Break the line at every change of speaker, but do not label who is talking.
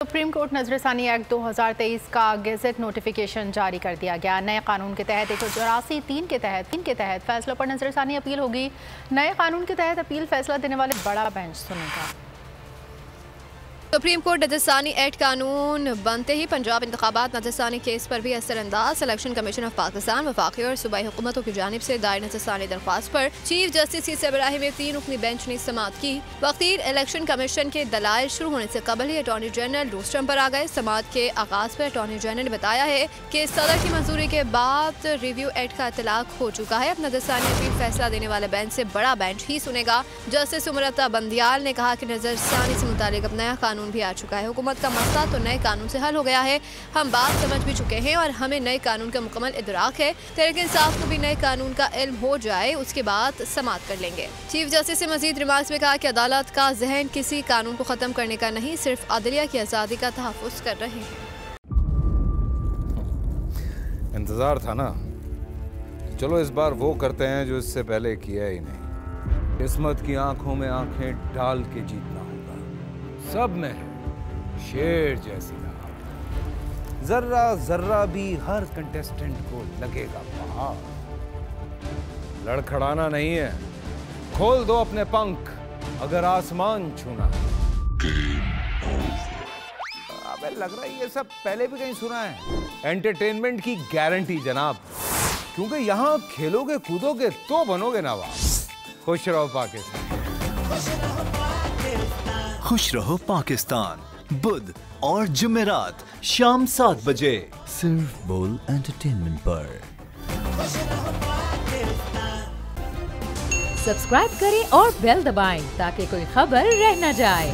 Supreme court नजरसानी act 2023 का gazette notification जारी कर दिया गया। नए कानून के तहत 184(3) के तहत फैसलों पर नजरसानी अपील होगी। नए कानून के तहत अपील फैसला देने वाले बड़ा बेंच सुनेगा।
सुप्रीम कोर्ट नजरसानी एक्ट कानून बनते ही पंजाब इंतखाबात नजरसानी केस पर भी असरअंदाज। इलेक्शन कमीशन ऑफ पाकिस्तान वफाकी और सूबाई हुकूमतों की जानिब से दायर नजरसानी दरख्वास्त पर चीफ जस्टिस सीसे इब्राहिम में 3 रुकनी बेंच ने समाअत की। वकील इलेक्शन कमीशन के दलाइल शुरू होने से कबल ही अटॉर्नी जनरल रोस्टम पर आ गए। समाअत के आगाज पर अटॉर्नी जनरल ने बताया है कि सदर की मंजूरी के बाद रिव्यू एक्ट का इतलाक हो चुका है। अब नजरसानी अपील फैसला देने वाले बेंच से बड़ा बेंच ही सुनेगा। जस्टिस उमरता बंदियाल ने कहा कि नजरसानी से मुतालिक अब नया कानून भी आ चुका है। हुकूमत का मसला तो नए कानून से हल हो गया है। हम बात समझ भी चुके हैं और हमें नए कानून का मुकम्मल इदराक है। तहरीक इंसाफ को भी नए कानून का इल्म हो जाए, उसके बाद समाअत कर लेंगे। चीफ जस्टिस ने मजीद रिमार्क्स में कहा कि अदालत का जहन किसी कानून को खत्म करने का नहीं, सिर्फ अदलिया की आज़ादी का तहफ़्फ़ुज़ कर रहे हैं।
इंतजार था ना, चलो इस बार वो करते हैं जो इससे पहले किया ही नहीं। किस्मत की आंखों में आंखें डाल के जीतना होगा। सब में है शेर जैसी राह, जर्रा जर्रा भी हर कंटेस्टेंट को लगेगा पहाड़। लड़खड़ाना नहीं है, खोल दो अपने पंख अगर आसमान छूना है। अबे लग रहा है ये सब पहले भी कहीं सुना है। एंटरटेनमेंट की गारंटी जनाब, क्योंकि यहाँ खेलोगे कूदोगे तो बनोगे नवाब। खुश रहो पाकिस्तान।
खुश रहो पाकिस्तान बुध और जुमेरात शाम 7 बजे सिर्फ बोल एंटरटेनमेंट पर।
सब्सक्राइब करें और बेल दबाएं ताकि कोई खबर रह न जाए।